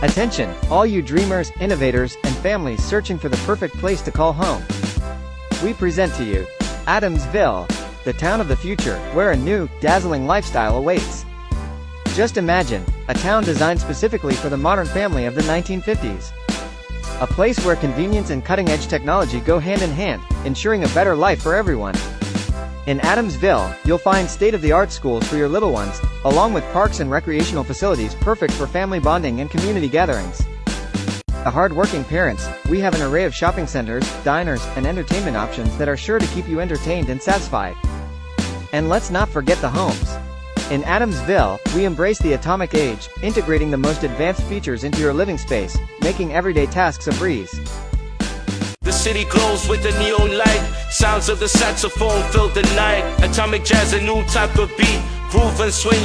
Attention, all you dreamers, innovators, and families searching for the perfect place to call home. We present to you, Adamsville, the town of the future, where a new, dazzling lifestyle awaits. Just imagine, a town designed specifically for the modern family of the 1950s. A place where convenience and cutting-edge technology go hand in hand, ensuring a better life for everyone. In Adamsville, you'll find state-of-the-art schools for your little ones, along with parks and recreational facilities perfect for family bonding and community gatherings. To hard-working parents, we have an array of shopping centers, diners, and entertainment options that are sure to keep you entertained and satisfied. And let's not forget the homes. In Adamsville, we embrace the atomic age, integrating the most advanced features into your living space, making everyday tasks a breeze. The city glows with the neon light. Sounds of the saxophone fill the night. Atomic jazz, a new type of beat. Groove and swing.